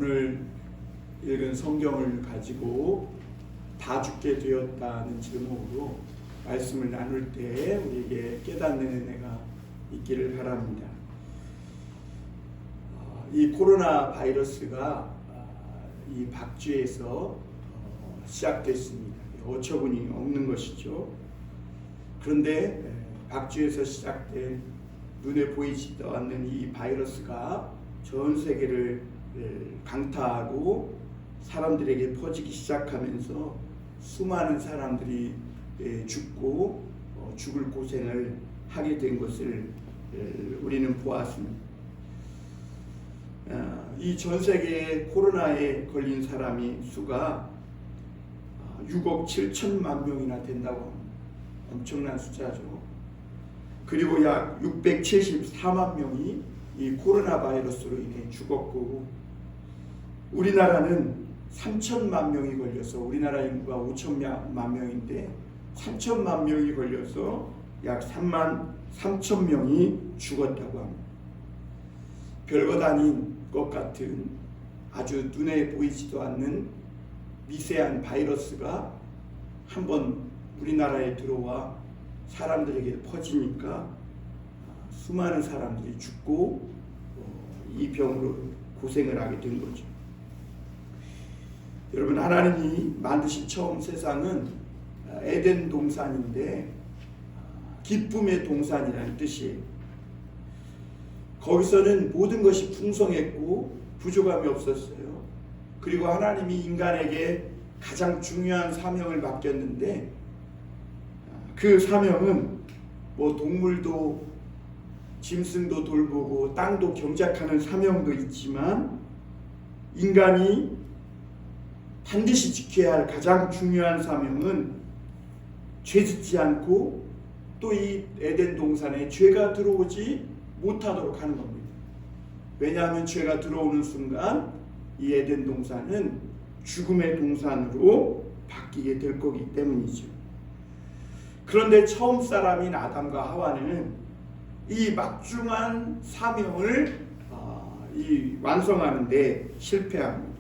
오늘 읽은 성경을 가지고 다 죽게 되었다는 제목으로 말씀을 나눌 때 우리에게 깨닫는 은혜가 있기를 바랍니다. 이 코로나 바이러스가 이 박쥐에서 시작됐습니다. 어처구니 없는 것이죠. 그런데 박쥐에서 시작된 눈에 보이지도 않는 이 바이러스가 전 세계를 강타하고 사람들에게 퍼지기 시작하면서 수많은 사람들이 죽고 죽을 고생을 하게 된 것을 우리는 보았습니다. 이 전 세계에 코로나에 걸린 사람이 수가 6억 7천만 명이나 된다고 합니다. 엄청난 숫자죠. 그리고 약 674만 명이 이 코로나 바이러스로 인해 죽었고, 우리나라는 3천만 명이 걸려서, 우리나라 인구가 5천만 명인데 3천만 명이 걸려서 약 3만 3천 명이 죽었다고 합니다. 별것 아닌 것 같은 아주 눈에 보이지도 않는 미세한 바이러스가 한번 우리나라에 들어와 사람들에게 퍼지니까 수많은 사람들이 죽고 이 병으로 고생을 하게 된 거죠. 여러분, 하나님이 만드신 처음 세상은 에덴 동산인데 기쁨의 동산이라는 뜻이에요. 거기서는 모든 것이 풍성했고 부족함이 없었어요. 그리고 하나님이 인간에게 가장 중요한 사명을 맡겼는데, 그 사명은 뭐 동물도 짐승도 돌보고 땅도 경작하는 사명도 있지만, 인간이 반드시 지켜야 할 가장 중요한 사명은 죄짓지 않고 또 이 에덴 동산에 죄가 들어오지 못하도록 하는 겁니다. 왜냐하면 죄가 들어오는 순간 이 에덴 동산은 죽음의 동산으로 바뀌게 될 거기 때문이죠. 그런데 처음 사람인 아담과 하와는 이 막중한 사명을 완성하는데 실패합니다.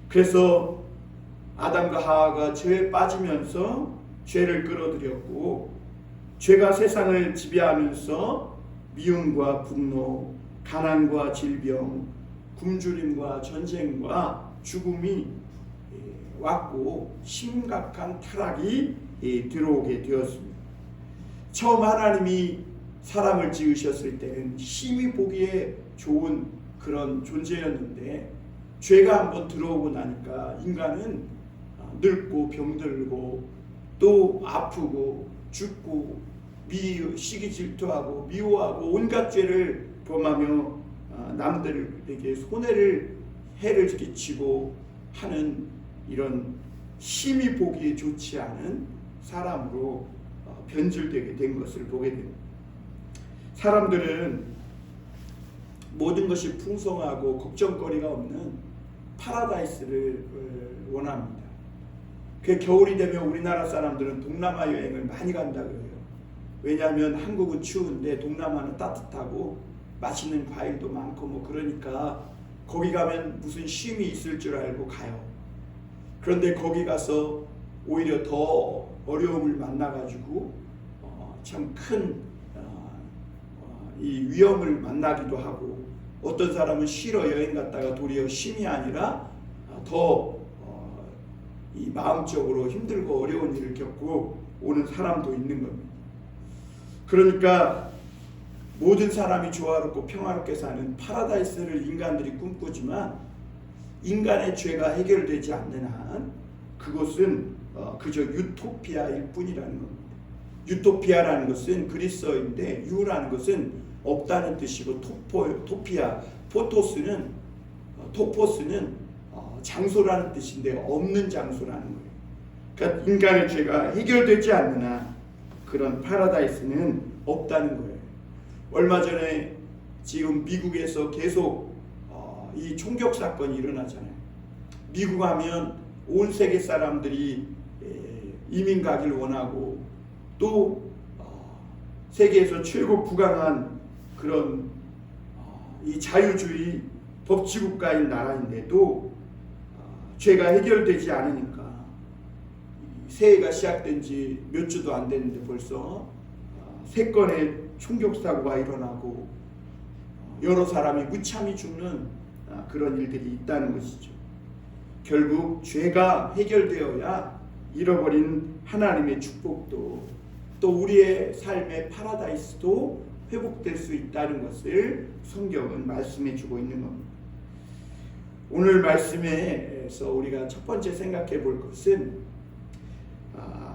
그래서 아담과 하와가 죄에 빠지면서 죄를 끌어들였고, 죄가 세상을 지배하면서 미움과 분노, 가난과 질병, 굶주림과 전쟁과 죽음이 왔고 심각한 타락이 들어오게 되었습니다. 처음 하나님이 사람을 지으셨을 때는 심히 보기에 좋은 그런 존재였는데, 죄가 한번 들어오고 나니까 인간은 늙고 병들고 또 아프고 죽고 시기 질투하고 미워하고 온갖 죄를 범하며 남들에게 해를 끼치고 하는 이런 심히 보기에 좋지 않은 사람으로 변질되게 된 것을 보게 됩니다. 사람들은 모든 것이 풍성하고 걱정거리가 없는 파라다이스를 원합니다. 그 겨울이 되면 우리나라 사람들은 동남아 여행을 많이 간다고 해요. 왜냐하면 한국은 추운데 동남아는 따뜻하고 맛있는 과일도 많고 뭐 그러니까 거기 가면 무슨 쉼이 있을 줄 알고 가요. 그런데 거기 가서 오히려 더 어려움을 만나가지고 참 큰 이 위험을 만나기도 하고, 어떤 사람은 쉬러 여행 갔다가 도리어 쉼이 아니라 더 이 마음적으로 힘들고 어려운 일을 겪고 오는 사람도 있는 겁니다. 그러니까 모든 사람이 조화롭고 평화롭게 사는 파라다이스를 인간들이 꿈꾸지만, 인간의 죄가 해결되지 않는 한 그것은 그저 유토피아일 뿐이라는 겁니다. 유토피아라는 것은 그리스어인데, 유라는 것은 없다는 뜻이고, 토포스는 장소라는 뜻인데 없는 장소라는 거예요. 그러니까 인간의 죄가 해결되지 않는 한 그런 파라다이스는 없다는 거예요. 얼마 전에 지금 미국에서 계속 이 총격 사건이 일어나잖아요. 미국 하면 온 세계 사람들이 이민 가기를 원하고, 또 세계에서 최고 부강한 그런 이 자유주의 법치국가인 나라인데도 죄가 해결되지 않으니까 새해가 시작된 지 몇 주도 안 됐는데 벌써 3건의 총격사고가 일어나고 여러 사람이 무참히 죽는 그런 일들이 있다는 것이죠. 결국 죄가 해결되어야 잃어버린 하나님의 축복도 또 우리의 삶의 파라다이스도 회복될 수 있다는 것을 성경은 말씀해 주고 있는 겁니다. 오늘 말씀에서 우리가 첫 번째 생각해 볼 것은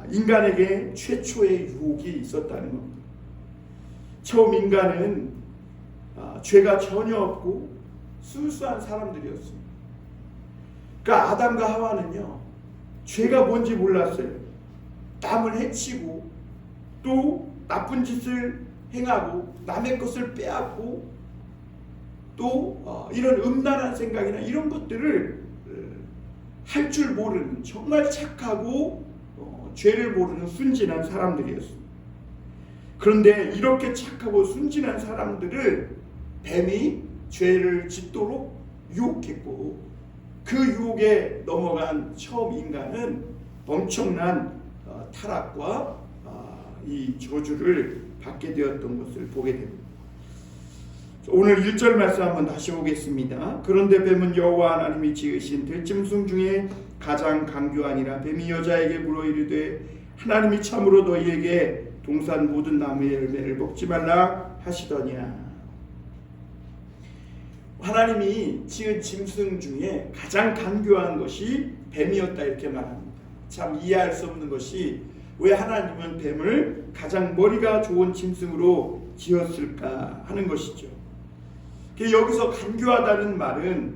인간에게 최초의 유혹이 있었다는 겁니다. 처음 인간은 죄가 전혀 없고 순수한 사람들이었습니다. 그러니까 아담과 하와는요, 죄가 뭔지 몰랐어요. 남을 해치고 또 나쁜 짓을 행하고 남의 것을 빼앗고 또 이런 음란한 생각이나 이런 것들을 할 줄 모르는 정말 착하고 죄를 모르는 순진한 사람들이었습니다. 그런데 이렇게 착하고 순진한 사람들을 뱀이 죄를 짓도록 유혹했고 그 유혹에 넘어간 처음 인간은 엄청난 타락과 이 저주를 받게 되었던 것을 보게 됩니다. 오늘 1절 말씀 한번 다시 보겠습니다. 그런데 뱀은 여호와 하나님이 지으신 들짐승 중에 가장 강교하니라. 뱀이 여자에게 물어 이르되 하나님이 참으로 너희에게 동산 모든 나무의 열매를 먹지 말라 하시더냐. 하나님이 지은 짐승 중에 가장 간교한 것이 뱀이었다 이렇게 말합니다. 참 이해할 수 없는 것이 왜 하나님은 뱀을 가장 머리가 좋은 짐승으로 지었을까 하는 것이죠. 여기서 간교하다는 말은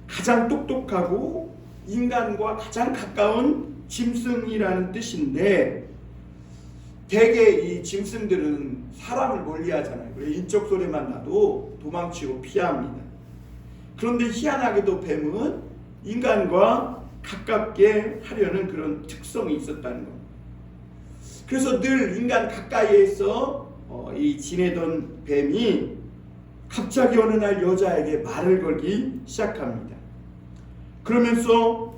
가장 똑똑하고 인간과 가장 가까운 짐승이라는 뜻인데 대개 이 짐승들은 사람을 멀리하잖아요. 그래서 인적 소리만 나도 도망치고 피합니다. 그런데 희한하게도 뱀은 인간과 가깝게 하려는 그런 특성이 있었다는 겁니다. 그래서 늘 인간 가까이에서 지내던 뱀이 갑자기 어느 날 여자에게 말을 걸기 시작합니다. 그러면서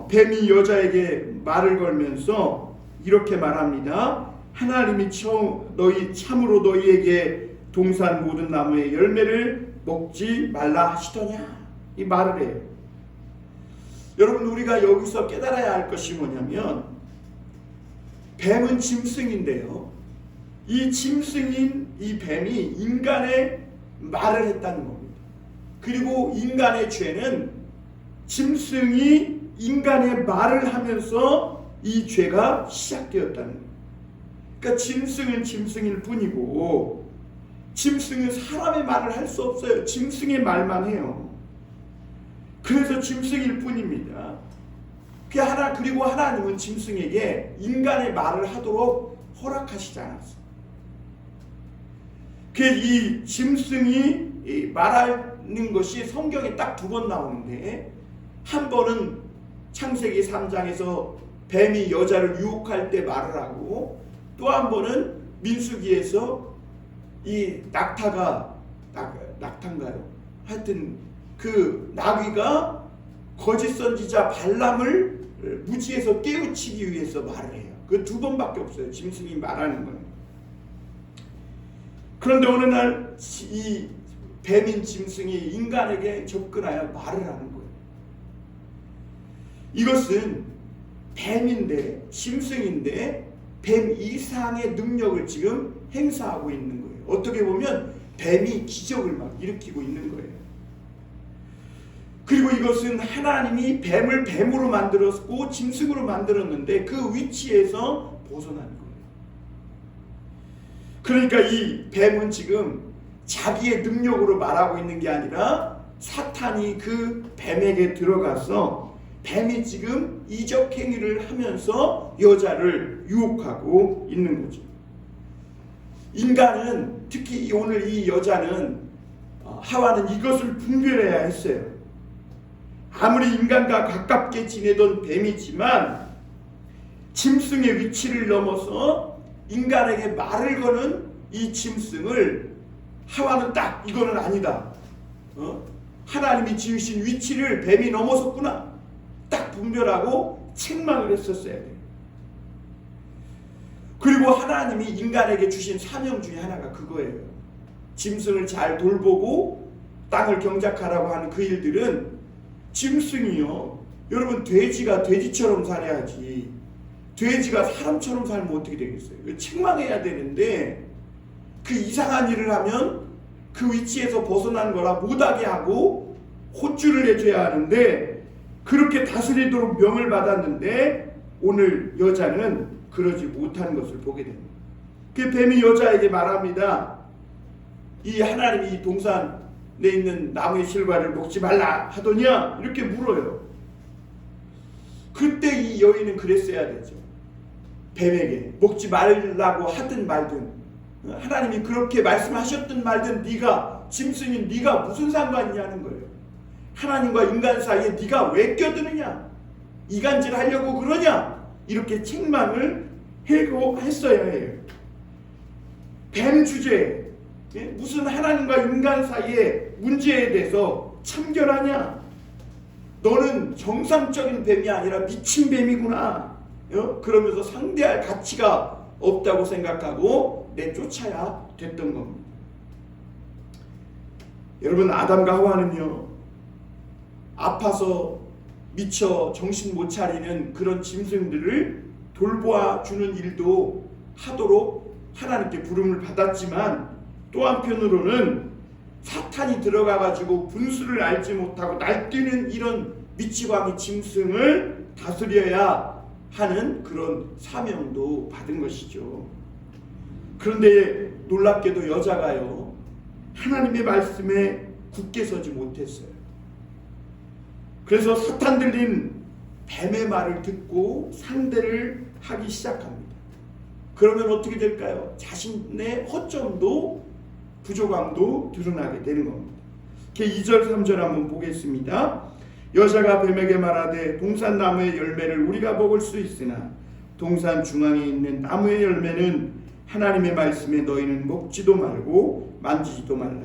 뱀이 여자에게 말을 걸면서 이렇게 말합니다. 하나님이 참으로 너희에게 동산 모든 나무의 열매를 먹지 말라 하시더냐 이 말을 해요. 여러분 우리가 여기서 깨달아야 할 것이 뭐냐면 뱀은 짐승인데요, 이 짐승인 이 뱀이 인간의 말을 했다는 겁니다. 그리고 인간의 죄는 짐승이 인간의 말을 하면서 이 죄가 시작되었다는 겁니다. 그러니까 짐승은 짐승일 뿐이고 짐승은 사람의 말을 할 수 없어요. 짐승의 말만 해요. 그래서 짐승일 뿐입니다. 그리고 하나님은 짐승에게 인간의 말을 하도록 허락하시지 않았어요. 이 짐승이 말하는 것이 성경에 딱 2번 나오는데 한 번은 창세기 3장에서 뱀이 여자를 유혹할 때 말을 하고 또 한 번은 민수기에서 이 낙타인가요? 하여튼 그 나귀가 거짓 선지자 발람을 무지에서 깨우치기 위해서 말을 해요. 그 2번밖에 없어요. 짐승이 말하는 거예요. 그런데 어느 날 이 뱀인 짐승이 인간에게 접근하여 말을 하는 거예요. 이것은 뱀인데 짐승인데 뱀 이상의 능력을 지금 행사하고 있는 거예요. 어떻게 보면 뱀이 기적을 막 일으키고 있는 거예요. 그리고 이것은 하나님이 뱀을 뱀으로 만들었고 짐승으로 만들었는데 그 위치에서 벗어난 거예요. 그러니까 이 뱀은 지금 자기의 능력으로 말하고 있는 게 아니라 사탄이 그 뱀에게 들어가서 뱀이 지금 이적 행위를 하면서 여자를 유혹하고 있는 거죠. 인간은 특히 오늘 이 여자는 하와는 이것을 분별해야 했어요. 아무리 인간과 가깝게 지내던 뱀이지만 짐승의 위치를 넘어서 인간에게 말을 거는 이 짐승을 하와는 딱 이거는 아니다. 하나님이 지으신 위치를 뱀이 넘어섰구나 딱 분별하고 책망을 했었어야 돼요. 그리고 하나님이 인간에게 주신 사명 중에 하나가 그거예요. 짐승을 잘 돌보고 땅을 경작하라고 하는 그 일들은 짐승이요, 여러분 돼지가 돼지처럼 살아야지 돼지가 사람처럼 살면 어떻게 되겠어요? 책망해야 되는데 그 이상한 일을 하면 그 위치에서 벗어난 거라 못하게 하고 호출을 해줘야 하는데 그렇게 다스리도록 명을 받았는데 오늘 여자는 그러지 못한 것을 보게 됩니다. 그 뱀이 여자에게 말합니다. 이 하나님이 이 동산에 있는 나무의 실과를 먹지 말라 하더냐? 이렇게 물어요. 그때 이 여인은 그랬어야 되죠. 뱀에게 먹지 말라고 하든 말든 하나님이 그렇게 말씀하셨든 말든 네가 짐승인 네가 무슨 상관이냐는 거예요. 하나님과 인간 사이에 네가 왜 껴드느냐? 이간질 하려고 그러냐? 이렇게 책망을 했어야 해요. 뱀 주제에 무슨 하나님과 인간 사이의 문제에 대해서 참견하냐? 너는 정상적인 뱀이 아니라 미친 뱀이구나. 그러면서 상대할 가치가 없다고 생각하고 내쫓아야 됐던 겁니다. 여러분, 아담과 하와는요, 아파서 미쳐 정신 못 차리는 그런 짐승들을 돌보아 주는 일도 하도록 하나님께 부름을 받았지만 또 한편으로는 사탄이 들어가가지고 분수를 알지 못하고 날뛰는 이런 미치광이 짐승을 다스려야 하는 그런 사명도 받은 것이죠. 그런데 놀랍게도 여자가요, 하나님의 말씀에 굳게 서지 못했어요. 그래서 사탄 들린 뱀의 말을 듣고 상대를 하기 시작합니다. 그러면 어떻게 될까요? 자신의 허점도 부족함도 드러나게 되는 겁니다. 2절 3절 한번 보겠습니다. 여자가 뱀에게 말하되 동산나무의 열매를 우리가 먹을 수 있으나 동산 중앙에 있는 나무의 열매는 하나님의 말씀에 너희는 먹지도 말고 만지지도 말라.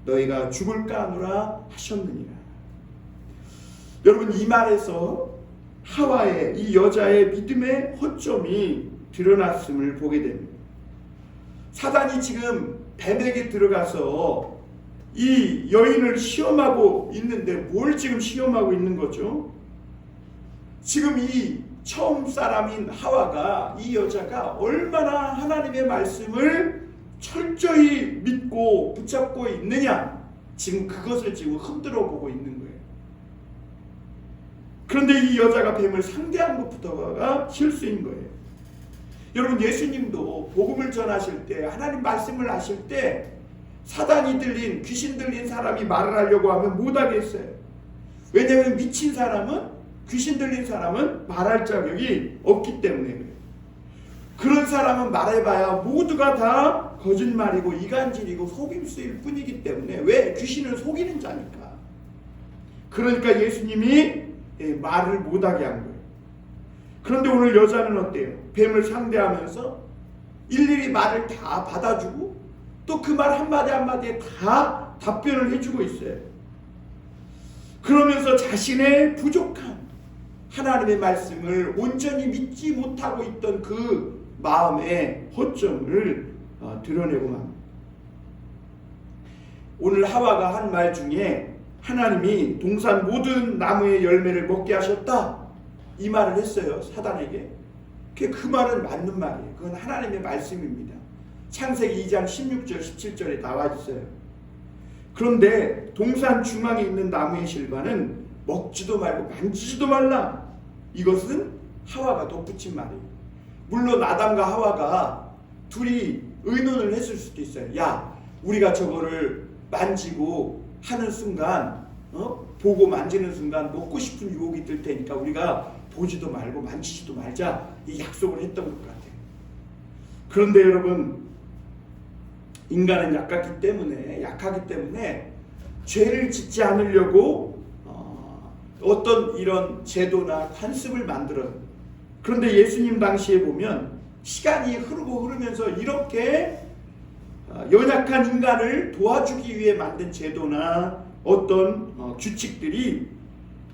너희가 죽을까 하노라 하셨느니라. 여러분, 이 말에서 하와의, 이 여자의 믿음의 허점이 드러났음을 보게 됩니다. 사단이 지금 뱀에게 들어가서 이 여인을 시험하고 있는데 뭘 지금 시험하고 있는 거죠? 지금 이 처음 사람인 하와가, 이 여자가 얼마나 하나님의 말씀을 철저히 믿고 붙잡고 있느냐, 지금 그것을 지금 흔들어 보고 있는 거예요. 그런데 이 여자가 뱀을 상대한 것부터가 실수인 거예요. 여러분, 예수님도 복음을 전하실 때, 하나님 말씀을 하실 때 사단이 들린, 귀신 들린 사람이 말을 하려고 하면 못하겠어요. 왜냐하면 미친 사람은, 귀신 들린 사람은 말할 자격이 없기 때문에 그래요. 그런 사람은 말해봐야 모두가 다 거짓말이고 이간질이고 속임수일 뿐이기 때문에, 왜? 귀신을 속이는 자니까. 그러니까 예수님이 말을 못하게 한 거예요. 그런데 오늘 여자는 어때요? 뱀을 상대하면서 일일이 말을 다 받아주고 또 그 말 한마디 한마디에 다 답변을 해주고 있어요. 그러면서 자신의 부족한 하나님의 말씀을 온전히 믿지 못하고 있던 그 마음의 허점을 드러내고 맙니다. 오늘 하와가 한 말 중에 하나님이 동산 모든 나무의 열매를 먹게 하셨다, 이 말을 했어요, 사단에게. 그 말은 맞는 말이에요. 그건 하나님의 말씀입니다. 창세기 2장 16절 17절에 나와 있어요. 그런데 동산 중앙에 있는 나무의 실과는 먹지도 말고 만지지도 말라, 이것은 하와가 덧붙인 말이에요. 물론 아담과 하와가 둘이 의논을 했을 수도 있어요. 야, 우리가 저거를 만지고 하는 순간, 보고 만지는 순간 먹고 싶은 유혹이 들 테니까 우리가 보지도 말고 만지지도 말자, 이 약속을 했던 것 같아요. 그런데 여러분, 인간은 약하기 때문에 죄를 짓지 않으려고 어떤 이런 제도나 관습을 만들어요. 그런데 예수님 당시에 보면 시간이 흐르면서 이렇게 연약한 인간을 도와주기 위해 만든 제도나 어떤 규칙들이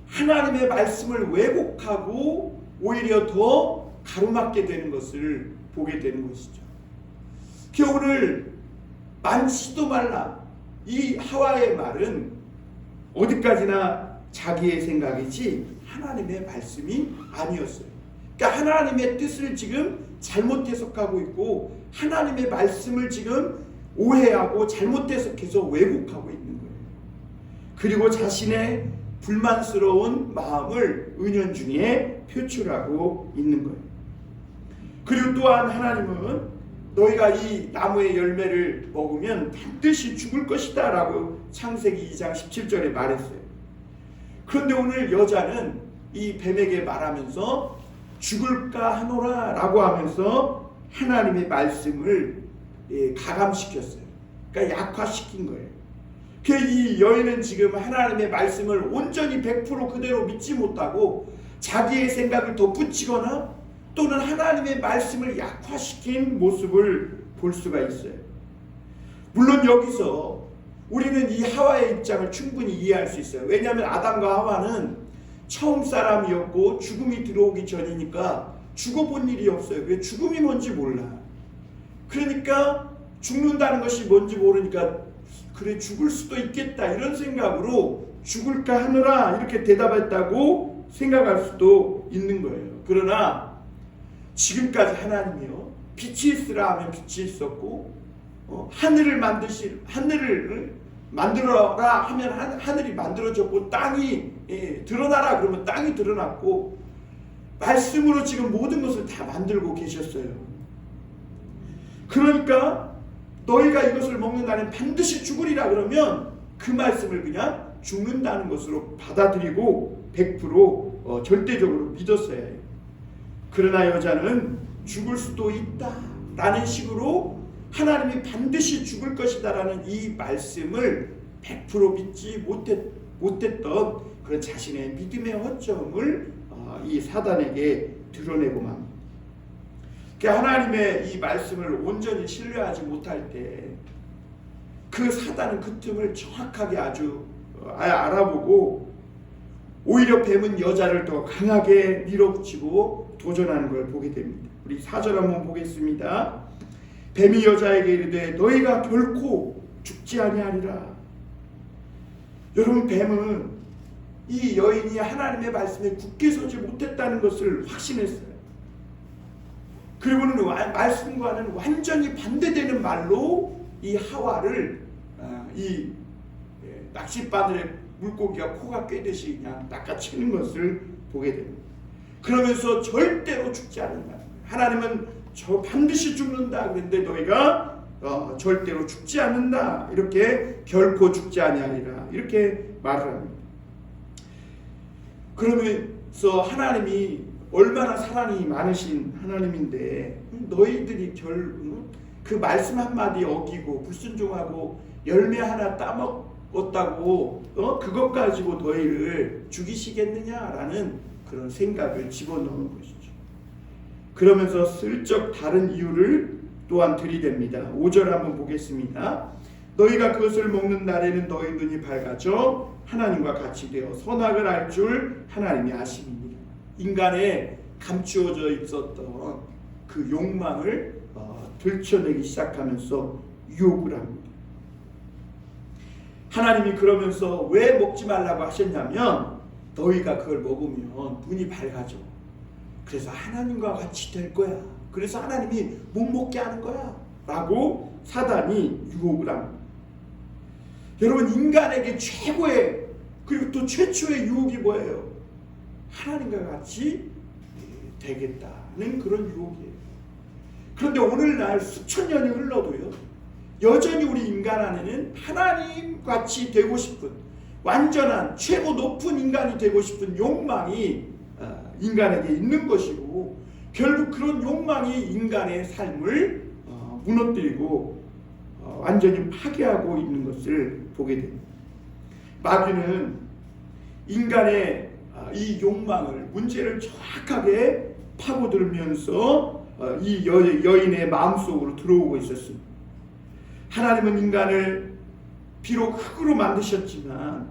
하나님의 말씀을 왜곡하고 오히려 더 가로막게 되는 것을 보게 되는 것이죠. 오늘 만지도 말라, 이 하와의 말은 어디까지나 자기의 생각이지 하나님의 말씀이 아니었어요. 그러니까 하나님의 뜻을 지금 잘못 해석하고 있고 하나님의 말씀을 지금 오해하고 잘못 해석해서 왜곡하고 있는 거예요. 그리고 자신의 불만스러운 마음을 은연중에 표출하고 있는 거예요. 그리고 또한 하나님은 너희가 이 나무의 열매를 먹으면 반드시 죽을 것이다 라고 창세기 2장 17절에 말했어요. 그런데 오늘 여자는 이 뱀에게 말하면서 죽을까 하노라 라고 하면서 하나님의 말씀을 가감시켰어요. 그러니까 약화시킨 거예요. 이 여인은 지금 하나님의 말씀을 온전히 100% 그대로 믿지 못하고 자기의 생각을 덧붙이거나 또는 하나님의 말씀을 약화시킨 모습을 볼 수가 있어요. 물론 여기서 우리는 이 하와의 입장을 충분히 이해할 수 있어요. 왜냐하면 아담과 하와는 처음 사람이었고 죽음이 들어오기 전이니까 죽어본 일이 없어요. 그래서 죽음이 뭔지 몰라. 그러니까 죽는다는 것이 뭔지 모르니까 그래 죽을 수도 있겠다 이런 생각으로 죽을까 하느라 이렇게 대답했다고 생각할 수도 있는 거예요. 그러나 지금까지 하나님이요 빛이 있으라 하면 빛이 있었고 하늘을 만들어라 하면 하늘이 만들어졌고 땅이 드러나라 그러면 땅이 드러났고 말씀으로 지금 모든 것을 다 만들고 계셨어요. 그러니까 너희가 이것을 먹는다면 반드시 죽으리라 그러면 그 말씀을 그냥 죽는다는 것으로 받아들이고 100% 절대적으로 믿었어야 해요. 그러나 여자는 죽을 수도 있다 라는 식으로 하나님이 반드시 죽을 것이다 라는 이 말씀을 100% 믿지 못했던 그런 자신의 믿음의 허점을 이 사단에게 드러내고 맙니다. 하나님의 이 말씀을 온전히 신뢰하지 못할 때 그 사단은 그 틈을 정확하게 아주 알아보고 오히려 뱀은 여자를 더 강하게 밀어붙이고 도전하는 걸 보게 됩니다. 우리 4절 한번 보겠습니다. 뱀이 여자에게 이르되 너희가 결코 죽지 아니하리라. 여러분 뱀은 이 여인이 하나님의 말씀에 굳게 서지 못했다는 것을 확신했어요. 그리고는 말씀과는 완전히 반대되는 말로 이 하와를 이 낚싯바늘에 물고기가 코가 꿰듯이 그냥 낚아채는 것을 보게 됩니다. 그러면서 절대로 죽지 않는다. 하나님은 반드시 죽는다 그랬는데 너희가 절대로 죽지 않는다. 이렇게 결코 죽지 아니하리라. 이렇게 말을 합니다. 그러면서 하나님이 얼마나 사랑이 많으신 하나님인데 너희들이 그 말씀 한마디 어기고 불순종하고 열매 하나 따먹었다고 그것 가지고 너희를 죽이시겠느냐라는 그런 생각을 집어넣는 것이죠. 그러면서 슬쩍 다른 이유를 또한 들이댑니다. 5절 한번 보겠습니다. 너희가 그것을 먹는 날에는 너희 눈이 밝아져 하나님과 같이 되어 선악을 알 줄 하나님이 아심이니라. 인간에 감추어져 있었던 그 욕망을 들춰내기 시작하면서 유혹을 합니다. 하나님이 그러면서 왜 먹지 말라고 하셨냐면 너희가 그걸 먹으면 눈이 밝아져. 그래서 하나님과 같이 될 거야. 그래서 하나님이 못 먹게 하는 거야 라고 사단이 유혹을 합니다. 여러분 인간에게 최고의 그리고 또 최초의 유혹이 뭐예요? 하나님과 같이 되겠다는 그런 유혹이에요. 그런데 오늘날 수천 년이 흘러도요 여전히 우리 인간 안에는 하나님같이 되고 싶은 완전한 최고 높은 인간이 되고 싶은 욕망이 인간에게 있는 것이고 결국 그런 욕망이 인간의 삶을 무너뜨리고 완전히 파괴하고 있는 것을 보게 됩니다. 마귀는 인간의 이 욕망을 문제를 정확하게 파고들면서 이 여인의 마음속으로 들어오고 있었습니다. 하나님은 인간을 비록 흙으로 만드셨지만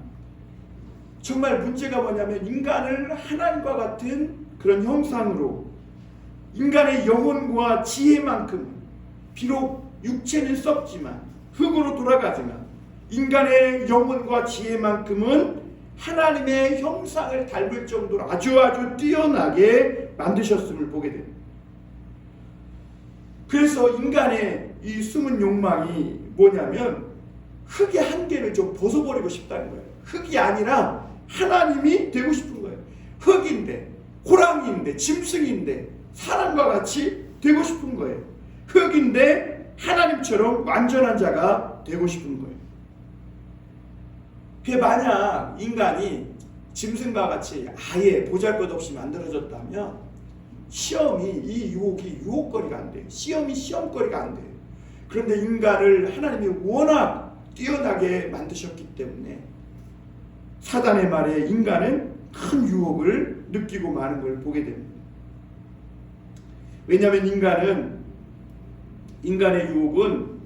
정말 문제가 뭐냐면 인간을 하나님과 같은 그런 형상으로 인간의 영혼과 지혜만큼 비록 육체는 썩지만 흙으로 돌아가지만 인간의 영혼과 지혜만큼은 하나님의 형상을 닮을 정도로 아주 뛰어나게 만드셨음을 보게 됩니다. 그래서 인간의 이 숨은 욕망이 뭐냐면 흙의 한계를 좀 벗어버리고 싶다는 거예요. 흙이 아니라 하나님이 되고 싶은 거예요. 흙인데, 호랑이인데, 짐승인데 사람과 같이 되고 싶은 거예요. 흙인데 하나님처럼 완전한 자가 되고 싶은 거예요. 그게 만약 인간이 짐승과 같이 아예 보잘것없이 만들어졌다면 시험이 이 유혹이 유혹거리가 안 돼요. 시험이 시험거리가 안 돼요. 그런데 인간을 하나님이 워낙 뛰어나게 만드셨기 때문에 사단의 말에 인간은 큰 유혹을 느끼고 마는 걸 보게 됩니다. 왜냐하면 인간의 유혹은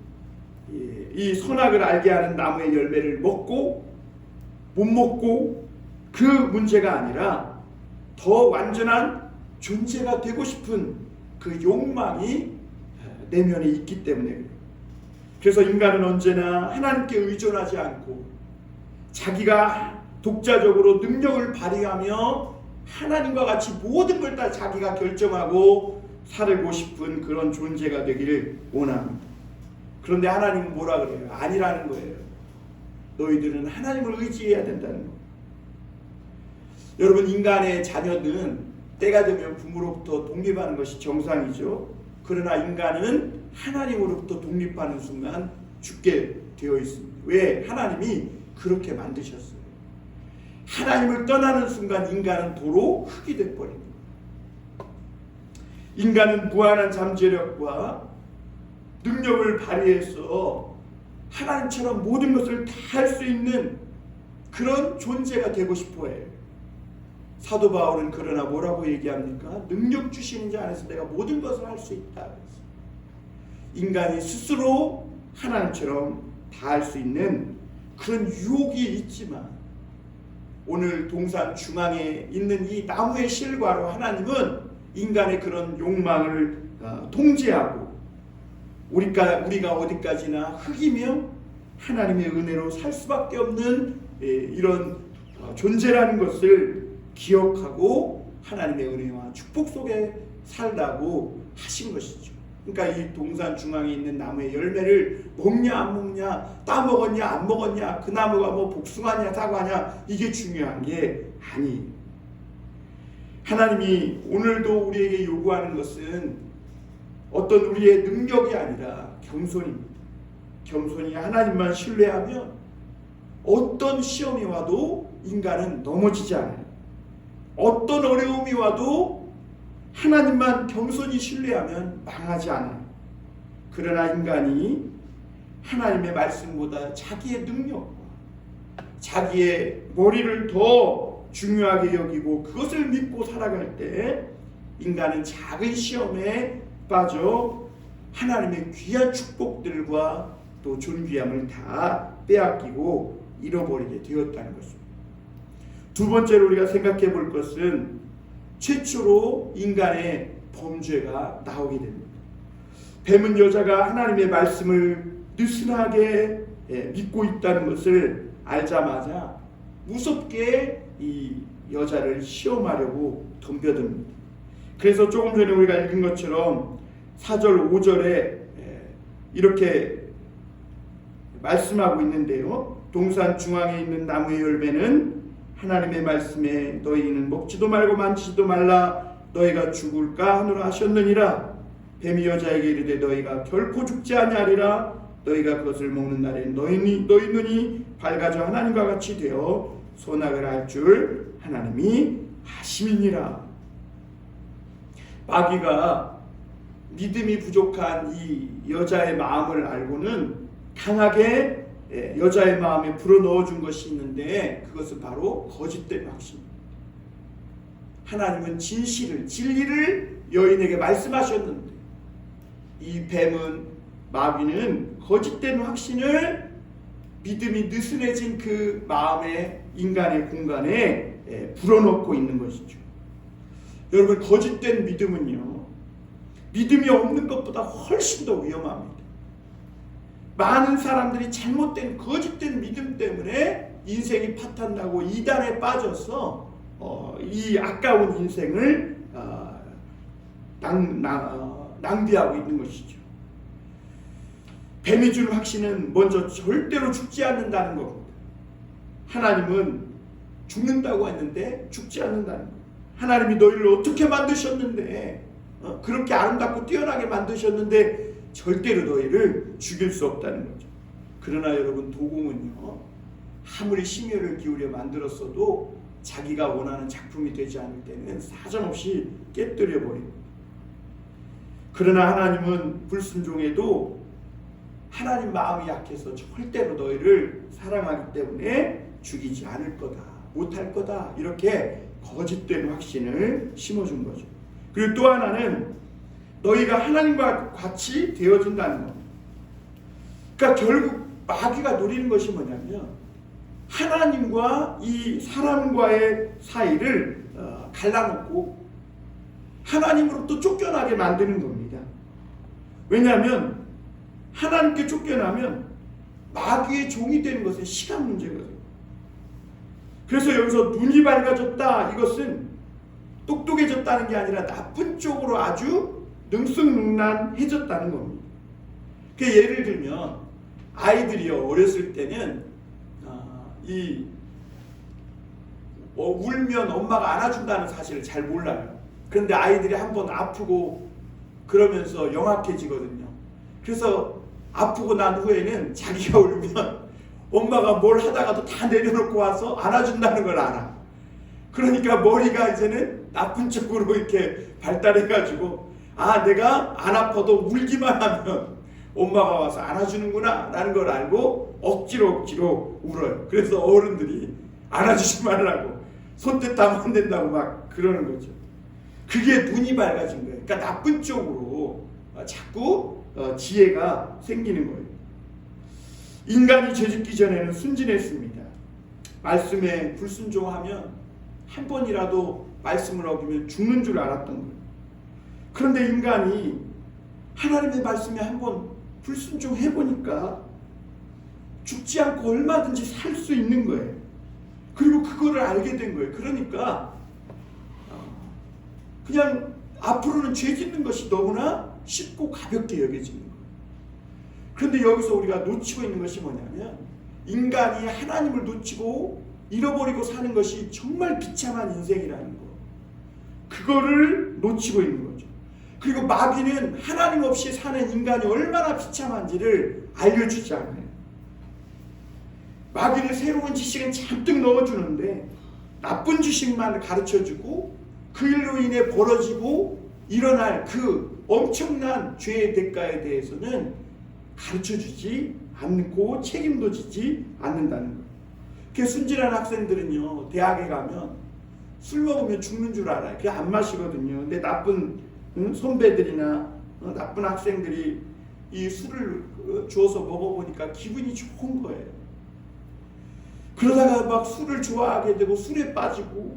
이 선악을 알게 하는 나무의 열매를 먹고 못 먹고 그 문제가 아니라 더 완전한 존재가 되고 싶은 그 욕망이 내면에 있기 때문에 그래요. 그래서 인간은 언제나 하나님께 의존하지 않고 자기가 독자적으로 능력을 발휘하며 하나님과 같이 모든 걸 다 자기가 결정하고 살고 싶은 그런 존재가 되기를 원합니다. 그런데 하나님은 뭐라 그래요? 아니라는 거예요. 너희들은 하나님을 의지해야 된다는 거예요. 여러분, 인간의 자녀는 때가 되면 부모로부터 독립하는 것이 정상이죠. 그러나 인간은 하나님으로부터 독립하는 순간 죽게 되어 있습니다. 왜? 하나님이 그렇게 만드셨어요. 하나님을 떠나는 순간 인간은 도로 흙이 되어버립니다. 인간은 무한한 잠재력과 능력을 발휘해서 하나님처럼 모든 것을 다 할 수 있는 그런 존재가 되고 싶어 해요. 사도 바울은 그러나 뭐라고 얘기합니까? 능력 주시는 자 안에서 내가 모든 것을 할 수 있다. 인간이 스스로 하나님처럼 다 할 수 있는 그런 유혹이 있지만 오늘 동산 중앙에 있는 이 나무의 실과로 하나님은 인간의 그런 욕망을 통제하고 우리가 어디까지나 흙이며 하나님의 은혜로 살 수밖에 없는 이런 존재라는 것을 기억하고 하나님의 은혜와 축복 속에 살라고 하신 것이죠. 그러니까 이 동산 중앙에 있는 나무의 열매를 먹냐 안 먹냐, 따먹었냐 안 먹었냐, 그 나무가 뭐 복숭아냐 사과냐 이게 중요한 게 아니에요. 하나님이 오늘도 우리에게 요구하는 것은 어떤 우리의 능력이 아니라 겸손입니다. 겸손히 하나님만 신뢰하면 어떤 시험이 와도 인간은 넘어지지 않아요. 어떤 어려움이 와도 하나님만 겸손히 신뢰하면 망하지 않아요. 그러나 인간이 하나님의 말씀보다 자기의 능력과 자기의 머리를 더 중요하게 여기고 그것을 믿고 살아갈 때 인간은 작은 시험에 빠져 하나님의 귀한 축복들과 또 존귀함을 다 빼앗기고 잃어버리게 되었다는 것입니다. 두 번째로 우리가 생각해 볼 것은 최초로 인간의 범죄가 나오게 됩니다. 뱀은 여자가 하나님의 말씀을 느슨하게 믿고 있다는 것을 알자마자 무섭게 이 여자를 시험하려고 덤벼듭니다. 그래서 조금 전에 우리가 읽은 것처럼 4절 5절에 이렇게 말씀하고 있는데요. 동산 중앙에 있는 나무의 열매는 하나님의 말씀에 너희는 먹지도 말고 만지지도 말라 너희가 죽을까 하노라 하셨느니라. 뱀이 여자에게 이르되 너희가 결코 죽지 아니하리라. 너희가 그것을 먹는 날에 너희 눈이 밝아져 하나님과 같이 되어 선악을 알 줄 하나님이 아심이니라. 마귀가 믿음이 부족한 이 여자의 마음을 알고는 강하게 여자의 마음에 불어넣어 준 것이 있는데 그것은 바로 거짓된 확신입니다. 하나님은 진리를 여인에게 말씀하셨는데 이 뱀은 마귀는 거짓된 확신을 믿음이 느슨해진 그 마음의 인간의 공간에 불어넣고 있는 것이죠. 여러분, 거짓된 믿음은요, 믿음이 없는 것보다 훨씬 더 위험합니다. 많은 사람들이 잘못된 거짓된 믿음 때문에 인생이 파탄나고 이단에 빠져서 이 아까운 인생을 낭비하고 있는 것이죠. 뱀이 준 확신은 먼저 절대로 죽지 않는다는 겁니다. 하나님은 죽는다고 했는데 죽지 않는다는 겁니다. 하나님이 너희를 어떻게 만드셨는데, 그렇게 아름답고 뛰어나게 만드셨는데 절대로 너희를 죽일 수 없다는 거죠. 그러나 여러분, 도공은요, 아무리 심혈을 기울여 만들었어도 자기가 원하는 작품이 되지 않을 때는 사정없이 깨뜨려 버립니다. 그러나 하나님은 불순종해도 하나님 마음이 약해서 절대로 너희를 사랑하기 때문에 죽이지 않을 거다, 못할 거다, 이렇게 거짓된 확신을 심어준 거죠. 그리고 또 하나는 너희가 하나님과 같이 되어준다는 겁니다. 그러니까 결국 마귀가 노리는 것이 뭐냐면 하나님과 이 사람과의 사이를 갈라놓고 하나님으로부터 쫓겨나게 만드는 겁니다. 왜냐하면 하나님께 쫓겨나면 마귀의 종이 되는 것은 시간 문제거든요. 그래서 여기서 눈이 밝아졌다, 이것은 똑똑해졌다는 게 아니라 나쁜 쪽으로 아주 능숙능란해졌다는 겁니다. 그 예를 들면 아이들이요, 어렸을 때는 울면 엄마가 안아준다는 사실을 잘 몰라요. 그런데 아이들이 한번 아프고 그러면서 영악해지거든요. 그래서 아프고 난 후에는 자기가 울면 엄마가 뭘 하다가도 다 내려놓고 와서 안아준다는 걸 알아. 그러니까 머리가 이제는 나쁜 쪽으로 이렇게 발달해가지고, 내가 안 아파도 울기만 하면 엄마가 와서 안아주는구나 라는 걸 알고 억지로 울어요. 그래서 어른들이 안아주지 말라고, 손짓하면 안 된다고 막 그러는 거죠. 그게 눈이 밝아진 거예요. 그러니까 나쁜 쪽으로 자꾸 지혜가 생기는 거예요. 인간이 죄짓기 전에는 순진했습니다. 말씀에 불순종하면 한 번이라도 말씀을 어기면 죽는 줄 알았던 거예요. 그런데 인간이 하나님의 말씀에 한번 불순종해보니까 죽지 않고 얼마든지 살 수 있는 거예요. 그리고 그거를 알게 된 거예요. 그러니까 그냥 앞으로는 죄 짓는 것이 너무나 쉽고 가볍게 여겨지는 거예요. 그런데 여기서 우리가 놓치고 있는 것이 뭐냐면, 인간이 하나님을 놓치고 잃어버리고 사는 것이 정말 비참한 인생이라는 거, 그거를 놓치고 있는 거죠. 그리고 마귀는 하나님 없이 사는 인간이 얼마나 비참한지를 알려주지 않아요. 마귀는 새로운 지식은 잔뜩 넣어주는데 나쁜 지식만 가르쳐주고 그 일로 인해 벌어지고 일어날 그 엄청난 죄의 대가에 대해서는 가르쳐주지 않고 책임도 지지 않는다는 거예요. 그 순진한 학생들은요, 대학에 가면 술 먹으면 죽는 줄 알아요. 그냥 안 마시거든요. 근데 나쁜 선배들이나 나쁜 학생들이 이 술을 주어서 먹어보니까 기분이 좋은 거예요. 그러다가 막 술을 좋아하게 되고 술에 빠지고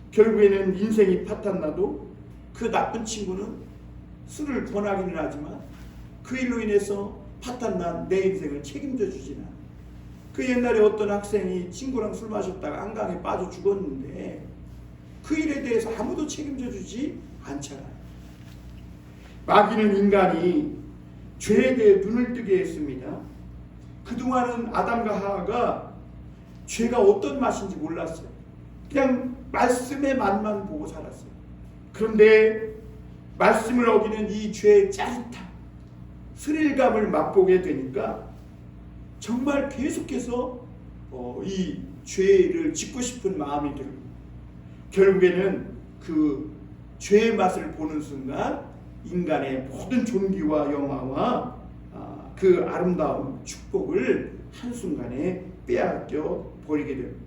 결국에는 인생이 파탄나도 그 나쁜 친구는 술을 권하기는 하지만 그 일로 인해서 파탄난 내 인생을 책임져 주지는 않아요. 그 옛날에 어떤 학생이 친구랑 술 마셨다가 한강에 빠져 죽었는데 그 일에 대해서 아무도 책임져 주지 않잖아요. 마귀는 인간이 죄에 대해 눈을 뜨게 했습니다. 그동안은 아담과 하와가 죄가 어떤 맛인지 몰랐어요. 그냥 말씀의 맛만 보고 살았어요. 그런데 말씀을 어기는 이 죄의 짜릿함, 스릴감을 맛보게 되니까 정말 계속해서 이 죄를 짓고 싶은 마음이 들고, 결국에는 그 죄의 맛을 보는 순간 인간의 모든 존귀와 영화와 그 아름다운 축복을 한순간에 빼앗겨 버리게 됩니다.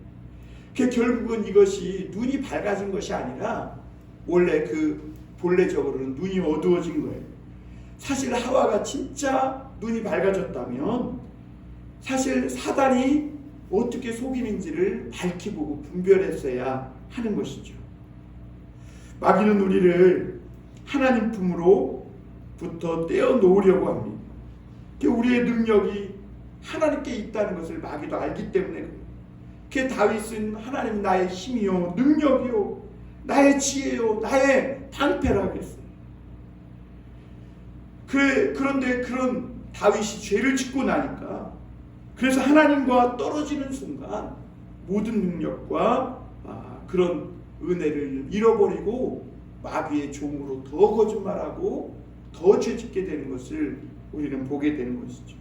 결국은 이것이 눈이 밝아진 것이 아니라 원래 그 본래적으로는 눈이 어두워진 거예요. 사실 하와가 진짜 눈이 밝아졌다면 사실 사단이 어떻게 속이는지를 밝히고 분별했어야 하는 것이죠. 마귀는 우리를 하나님 품으로부터 떼어놓으려고 합니다. 우리의 능력이 하나님께 있다는 것을 마귀도 알기 때문에 다윗은 하나님 나의 힘이요 능력이요 나의 지혜요 나의 방패라고 했어요. 그런데 그런 다윗이 죄를 짓고 나니까 그래서 하나님과 떨어지는 순간 모든 능력과 그런 은혜를 잃어버리고 마귀의 종으로 더 거짓말하고 더 죄짓게 되는 것을 우리는 보게 되는 것이죠.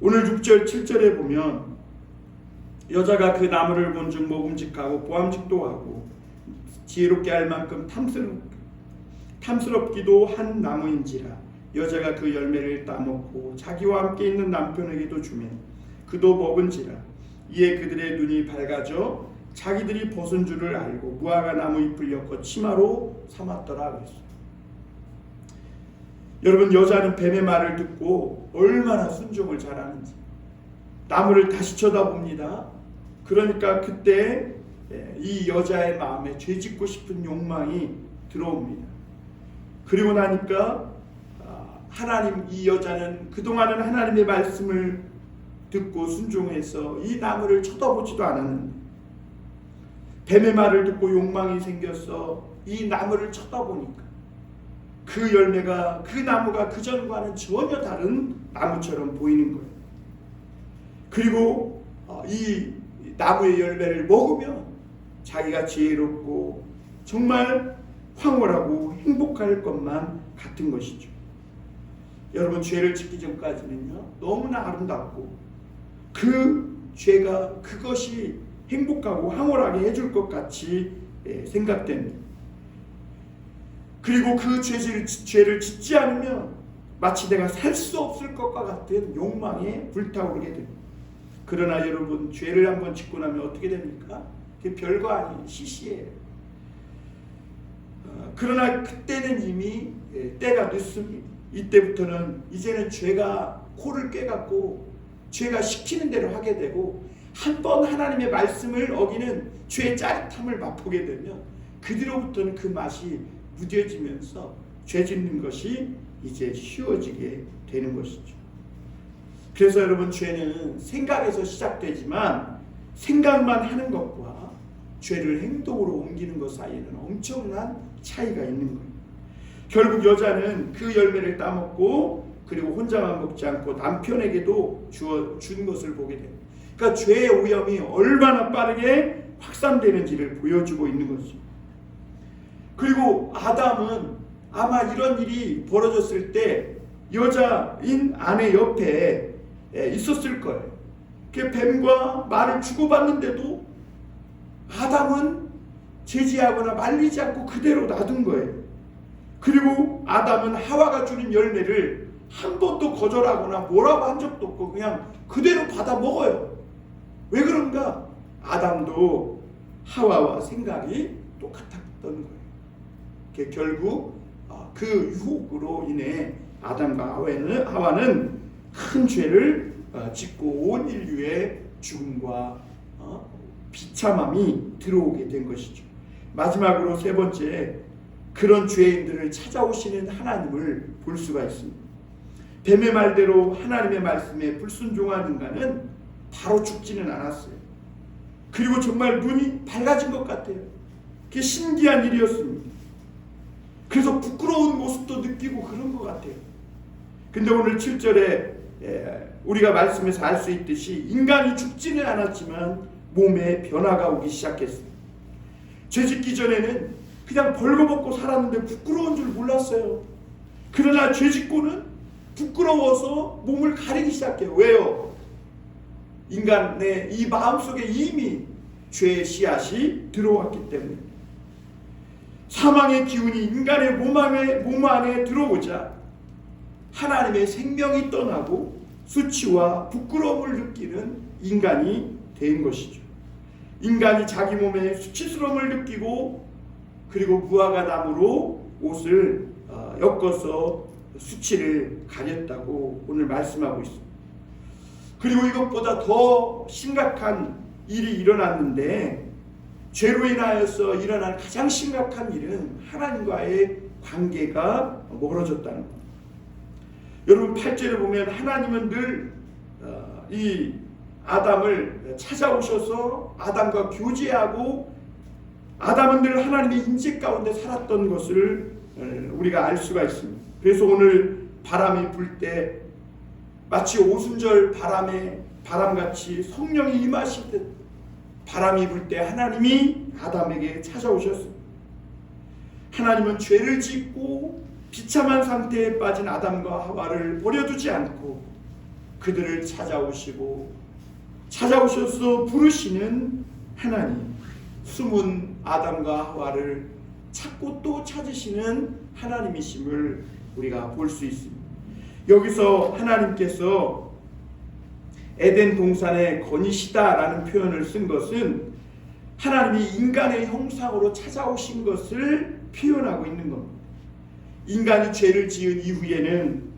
오늘 6절 7절에 보면 여자가 그 나무를 본즉 먹음직하고 보암직도 하고 지혜롭게 할 만큼 탐스럽기도 한 나무인지라 여자가 그 열매를 따먹고 자기와 함께 있는 남편에게도 주매 그도 먹은지라 이에 그들의 눈이 밝아져 자기들이 벗은 줄을 알고 무화과 나무 잎을 엮어 치마로 삼았더라 그랬어요. 여러분, 여자는 뱀의 말을 듣고 얼마나 순종을 잘하는지 나무를 다시 쳐다봅니다. 그러니까 그때 이 여자의 마음에 죄짓고 싶은 욕망이 들어옵니다. 그리고 나니까 하나님, 이 여자는 그동안은 하나님의 말씀을 듣고 순종해서 이 나무를 쳐다보지도 않았는데 뱀의 말을 듣고 욕망이 생겨서 이 나무를 쳐다보니까 그 열매가, 그 나무가 그전과는 전혀 다른 나무처럼 보이는 거예요. 그리고 이 나무의 열매를 먹으면 자기가 지혜롭고 정말 황홀하고 행복할 것만 같은 것이죠. 여러분, 죄를 짓기 전까지는요 너무나 아름답고 그 죄가 그것이 행복하고 황홀하게 해줄 것 같이 생각됩니다. 그리고 그 죄를 짓지 않으면 마치 내가 살 수 없을 것과 같은 욕망에 불타오르게 됩니다. 그러나 여러분, 죄를 한번 짓고 나면 어떻게 됩니까? 그게 별거 아닌 시시해요. 그러나 그때는 이미 때가 늦습니다. 이때부터는 이제는 죄가 코를 꿰갖고 죄가 시키는 대로 하게 되고 한 번 하나님의 말씀을 어기는 죄의 짜릿함을 맛보게 되면 그 뒤로부터는 그 맛이 무뎌지면서 죄 짓는 것이 이제 쉬워지게 되는 것이죠. 그래서 여러분, 죄는 생각에서 시작되지만 생각만 하는 것과 죄를 행동으로 옮기는 것 사이에는 엄청난 차이가 있는 거예요. 결국 여자는 그 열매를 따먹고 그리고 혼자만 먹지 않고 남편에게도 준 것을 보게 됩니다. 그러니까 죄의 오염이 얼마나 빠르게 확산되는지를 보여주고 있는 거죠. 그리고 아담은 아마 이런 일이 벌어졌을 때 여자인 아내 옆에 있었을 거예요. 그 뱀과 말을 주고받는데도 아담은 제지하거나 말리지 않고 그대로 놔둔 거예요. 그리고 아담은 하와가 주는 열매를 한 번도 거절하거나 뭐라고 한 적도 없고 그냥 그대로 받아 먹어요. 왜 그런가? 아담도 하와와 생각이 똑같았던 거예요. 결국 그 유혹으로 인해 아담과 하와는 큰 죄를 짓고 온 인류의 죽음과 비참함이 들어오게 된 것이죠. 마지막으로 세 번째, 그런 죄인들을 찾아오시는 하나님을 볼 수가 있습니다. 뱀의 말대로 하나님의 말씀에 불순종한 인간은 바로 죽지는 않았어요. 그리고 정말 눈이 밝아진 것 같아요. 그게 신기한 일이었습니다. 그래서 부끄러운 모습도 느끼고 그런 것 같아요. 근데 오늘 7절에 우리가 말씀에서 알 수 있듯이 인간이 죽지는 않았지만 몸에 변화가 오기 시작했어요. 죄 짓기 전에는 그냥 벌거벗고 살았는데 부끄러운 줄 몰랐어요. 그러나 죄 짓고는 부끄러워서 몸을 가리기 시작해요. 왜요? 인간의 이 마음속에 이미 죄의 씨앗이 들어왔기 때문에. 사망의 기운이 인간의 몸 안에 들어오자 하나님의 생명이 떠나고 수치와 부끄러움을 느끼는 인간이 된 것이죠. 인간이 자기 몸에 수치스러움을 느끼고 그리고 무화과 나무로 옷을 엮어서 수치를 가렸다고 오늘 말씀하고 있습니다. 그리고 이것보다 더 심각한 일이 일어났는데, 죄로 인하여서 일어난 가장 심각한 일은 하나님과의 관계가 멀어졌다는 겁니다. 여러분 8절에 보면 하나님은 늘 이 아담을 찾아오셔서 아담과 교제하고, 아담은 늘 하나님의 임재 가운데 살았던 것을 우리가 알 수가 있습니다. 그래서 오늘 바람이 불 때 마치 오순절 바람같이 성령이 임하실 때, 바람이 불 때 하나님이 아담에게 찾아오셨습니다. 하나님은 죄를 짓고 비참한 상태에 빠진 아담과 하와를 버려두지 않고 그들을 찾아오셔서 부르시는 하나님, 숨은 아담과 하와를 찾고 또 찾으시는 하나님이심을 우리가 볼 수 있습니다. 여기서 하나님께서 에덴 동산에 거니시다라는 표현을 쓴 것은 하나님이 인간의 형상으로 찾아오신 것을 표현하고 있는 겁니다. 인간이 죄를 지은 이후에는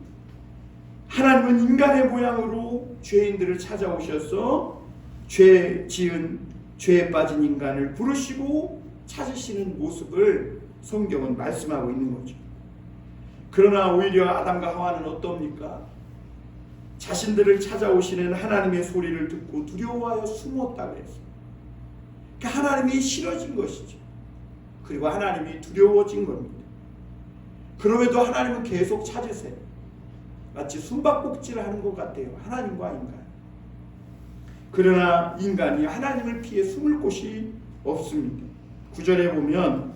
하나님은 인간의 모양으로 죄인들을 찾아오셔서 죄에 빠진 인간을 부르시고 찾으시는 모습을 성경은 말씀하고 있는 거죠. 그러나 오히려 아담과 하와는 어떻습니까? 자신들을 찾아오시는 하나님의 소리를 듣고 두려워하여 숨었다고 했어요. 그러니까 하나님이 싫어진 것이죠. 그리고 하나님이 두려워진 겁니다. 그럼에도 하나님은 계속 찾으세요. 마치 숨바꼭질을 하는 것 같아요. 하나님과 인간. 그러나 인간이 하나님을 피해 숨을 곳이 없습니다. 9절에 보면,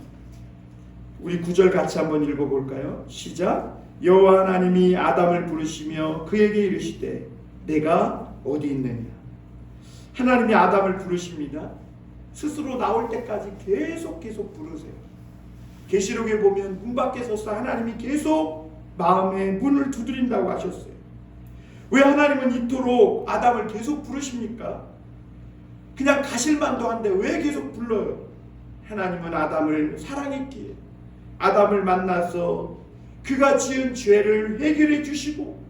우리 9절 같이 한번 읽어볼까요? 시작. 여호와 하나님이 아담을 부르시며 그에게 이르시되 내가 어디 있느냐. 하나님이 아담을 부르십니다. 스스로 나올 때까지 계속 부르세요. 계시록에 보면 문 밖에 서서 하나님이 계속 마음의 문을 두드린다고 하셨어요. 왜 하나님은 이토록 아담을 계속 부르십니까? 그냥 가실만도 한데 왜 계속 불러요? 하나님은 아담을 사랑했기에 아담을 만나서 그가 지은 죄를 해결해 주시고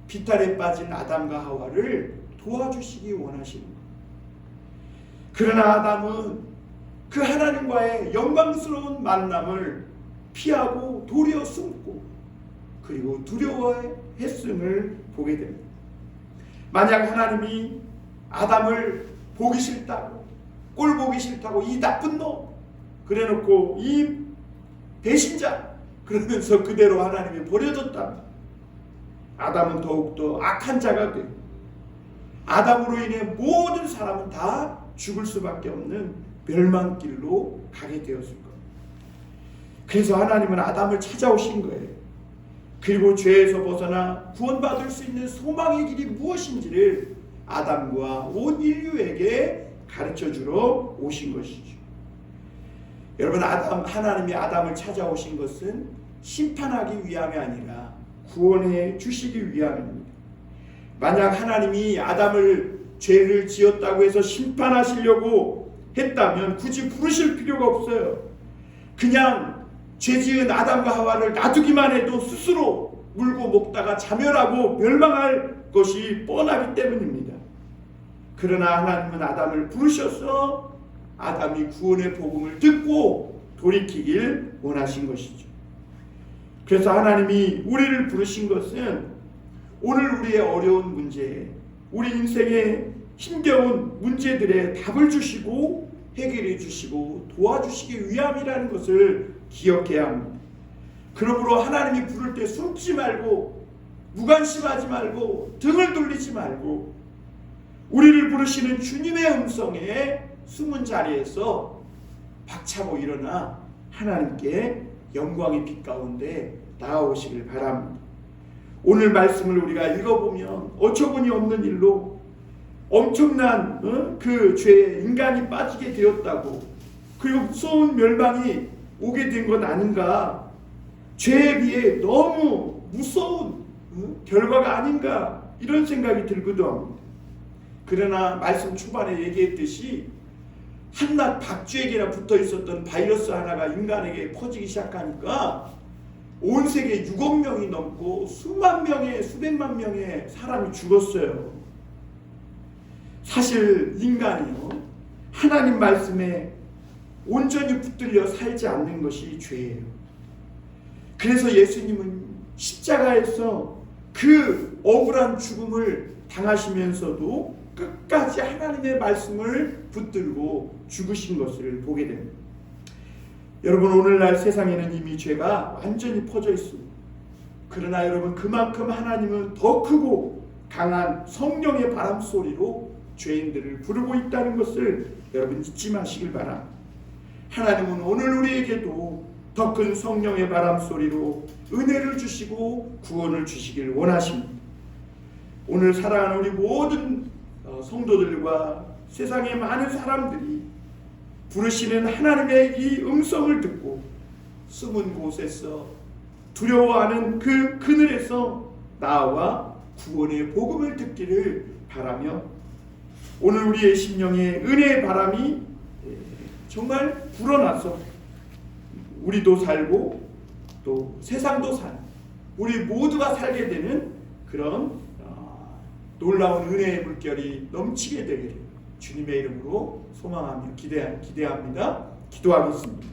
비탈에 빠진 아담과 하와를 도와주시기 원하시는 거예요. 그러나 아담은 그 하나님과의 영광스러운 만남을 피하고 도리어 숨고 그리고 두려워했음을 보게 됩니다. 만약 하나님이 아담을 보기 싫다고, 꼴 보기 싫다고 이 나쁜 놈 그래놓고 이 배신자 그러면서 그대로 하나님이 버려뒀다면 아담은 더욱더 악한 자가 되고 아담으로 인해 모든 사람은 다 죽을 수밖에 없는 멸망길로 가게 되었을 겁니다. 그래서 하나님은 아담을 찾아오신 거예요. 그리고 죄에서 벗어나 구원받을 수 있는 소망의 길이 무엇인지를 아담과 온 인류에게 가르쳐주러 오신 것이죠. 여러분, 하나님이 아담을 찾아오신 것은 심판하기 위함이 아니라 구원해 주시기 위함입니다. 만약 하나님이 아담을 죄를 지었다고 해서 심판하시려고 했다면 굳이 부르실 필요가 없어요. 그냥 죄 지은 아담과 하와를 놔두기만 해도 스스로 물고 먹다가 자멸하고 멸망할 것이 뻔하기 때문입니다. 그러나 하나님은 아담을 부르셔서 아담이 구원의 복음을 듣고 돌이키길 원하신 것이죠. 그래서 하나님이 우리를 부르신 것은 오늘 우리의 어려운 문제, 우리 인생의 힘겨운 문제들의 답을 주시고 해결해 주시고 도와주시기 위함이라는 것을 기억해야 합니다. 그러므로 하나님이 부를 때 숨지 말고 무관심하지 말고 등을 돌리지 말고 우리를 부르시는 주님의 음성에 숨은 자리에서 박차고 일어나 하나님께 영광의 빛 가운데 나아오시길 바랍니다. 오늘 말씀을 우리가 읽어보면 어처구니 없는 일로 엄청난 그 죄에 인간이 빠지게 되었다고, 그리고 무서운 멸망이 오게 된 것 아닌가, 죄에 비해 너무 무서운 결과가 아닌가 이런 생각이 들기도 합니다. 그러나 말씀 초반에 얘기했듯이 한낱 박쥐에게나 붙어 있었던 바이러스 하나가 인간에게 퍼지기 시작하니까 온 세계 6억 명이 넘고 수만 명의 수백만 명의 사람이 죽었어요. 사실 인간이요, 하나님 말씀에 온전히 붙들려 살지 않는 것이 죄예요. 그래서 예수님은 십자가에서 그 억울한 죽음을 당하시면서도 끝까지 하나님의 말씀을 붙들고 죽으신 것을 보게 됩니다. 여러분, 오늘날 세상에는 이미 죄가 완전히 퍼져 있습니다. 그러나 여러분, 그만큼 하나님은 더 크고 강한 성령의 바람 소리로 죄인들을 부르고 있다는 것을 여러분 잊지 마시길 바랍니다. 하나님은 오늘 우리에게도 더 큰 성령의 바람 소리로 은혜를 주시고 구원을 주시길 원하십니다. 오늘 사랑하는 우리 모든 성도들과 세상의 많은 사람들이 부르시는 하나님의 이 음성을 듣고 숨은 곳에서 두려워하는 그 그늘에서 나와 구원의 복음을 듣기를 바라며, 오늘 우리의 심령에 은혜의 바람이 정말 불어나서 우리도 살고 또 세상도 사는, 우리 모두가 살게 되는 그런 놀라운 은혜의 물결이 넘치게 되기를 주님의 이름으로 소망하며 기대합니다. 기도하겠습니다.